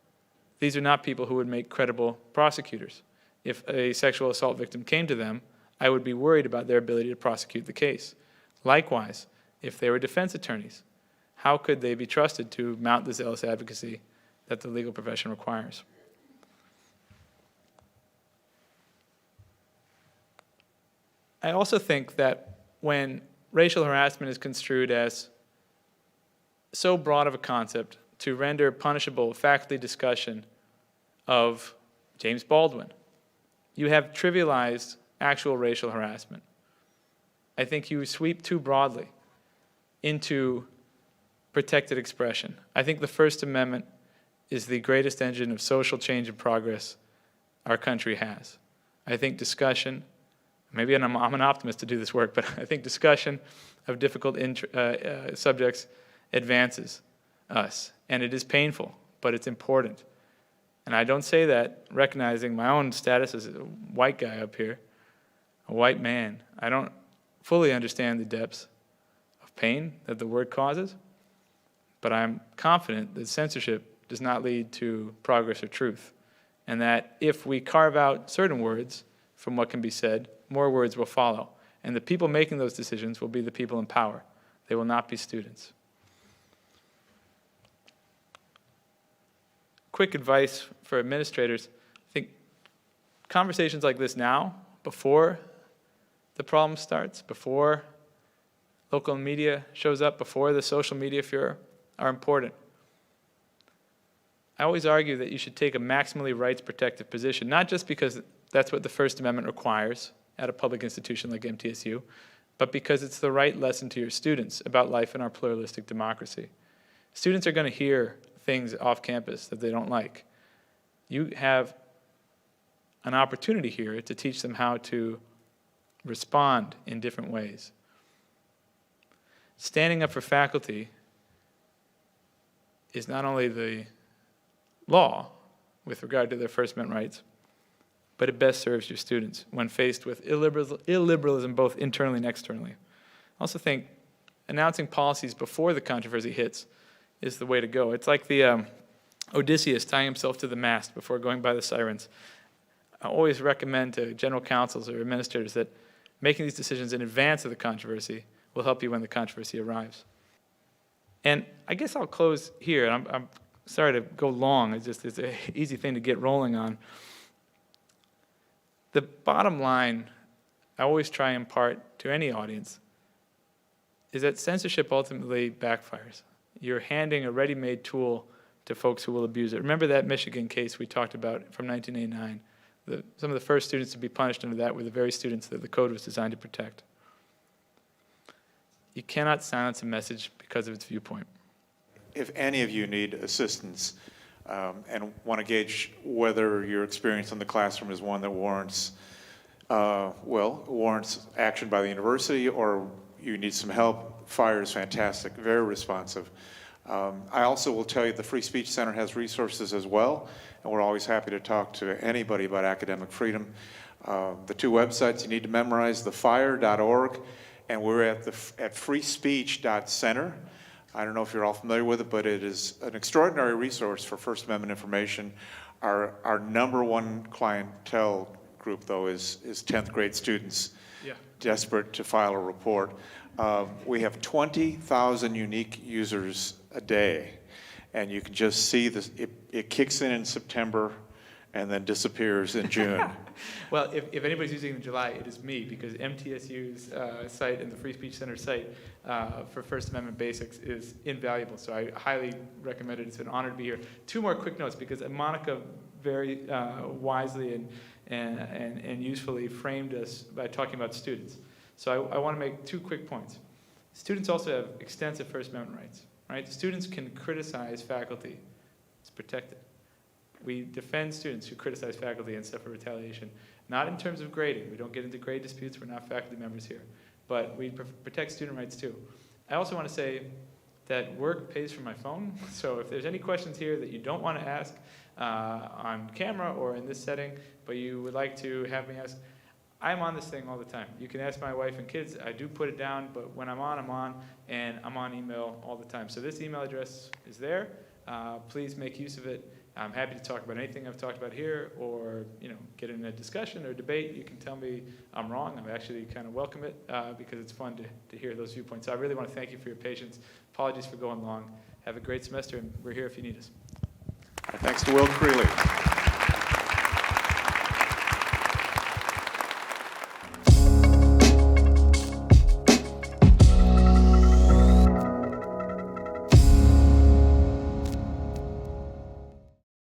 these are not people who would make credible prosecutors. If a sexual assault victim came to them, I would be worried about their ability to prosecute the case. Likewise, if they were defense attorneys, how could they be trusted to mount the zealous advocacy that the legal profession requires? I also think that when racial harassment is construed as so broad of a concept to render punishable faculty discussion of James Baldwin, you have trivialized actual racial harassment. I think you sweep too broadly into protected expression. I think the First Amendment is the greatest engine of social change and progress our country has. I think discussion, maybe I'm an optimist to do this work, but I think discussion of difficult subjects advances us. And it is painful, but it's important. And I don't say that recognizing my own status as a white guy up here, a white man. I don't fully understand the depths of pain that the word causes, but I'm confident that censorship does not lead to progress or truth, and that if we carve out certain words from what can be said, more words will follow. And the people making those decisions will be the people in power. They will not be students. Quick advice for administrators. I think conversations like this now, before the problem starts, before local media shows up, before the social media furor, are important. I always argue that you should take a maximally rights-protective position, not just because that's what the First Amendment requires at a public institution like MTSU, but because it's the right lesson to your students about life in our pluralistic democracy. Students are going to hear things off campus that they don't like. You have an opportunity here to teach them how to respond in different ways. Standing up for faculty is not only the law with regard to their First Amendment rights, but it best serves your students when faced with illiberalism both internally and externally. I also think announcing policies before the controversy hits is the way to go. It's like the Odysseus tying himself to the mast before going by the sirens. I always recommend to general counsels or administrators that making these decisions in advance of the controversy will help you when the controversy arrives. And I guess I'll close here. I'm sorry to go long. It's an easy thing to get rolling on. The bottom line I always try and impart to any audience is that censorship ultimately backfires. You're handing a ready-made tool to folks who will abuse it. Remember that Michigan case we talked about from 1989? Some of the first students to be punished under that were the very students that the code was designed to protect. You cannot silence a message because of its viewpoint. If any of you need assistance and want to gauge whether your experience in the classroom is one that warrants action by the university, or you need some help, FIRE is fantastic, very responsive. I also will tell you the Free Speech Center has resources as well, and we're always happy to talk to anybody about academic freedom. The two websites you need to memorize, thefire.org, and we're at freespeech.center. I don't know if you're all familiar with it, but it is an extraordinary resource for First Amendment information. Our number one clientele group, though, is 10th grade students desperate to file a report. We have 20,000 unique users a day, and you can just see this. It kicks in September and then disappears in June. Well, if anybody's using it in July, it is me, because MTSU's site and the Free Speech Center site for First Amendment basics is invaluable. So I highly recommend it. It's an honor to be here. Two more quick notes, because Monica very wisely and usefully framed us by talking about students. So I want to make two quick points. Students also have extensive First Amendment rights, right? Students can criticize faculty. It's protected. We defend students who criticize faculty and suffer retaliation, not in terms of grading. We don't get into grade disputes. We're not faculty members here. But we protect student rights too. I also want to say that work pays for my phone. So if there's any questions here that you don't want to ask on camera or in this setting, but you would like to have me ask, I'm on this thing all the time. You can ask my wife and kids. I do put it down, but when I'm on, and I'm on email all the time. So this email address is there. Please make use of it. I'm happy to talk about anything I've talked about here, or get in a discussion or debate. You can tell me I'm wrong. I actually kind of welcome it because it's fun to hear those viewpoints. So I really want to thank you for your patience. Apologies for going long. Have a great semester, and we're here if you need us. Thanks to Will Creely.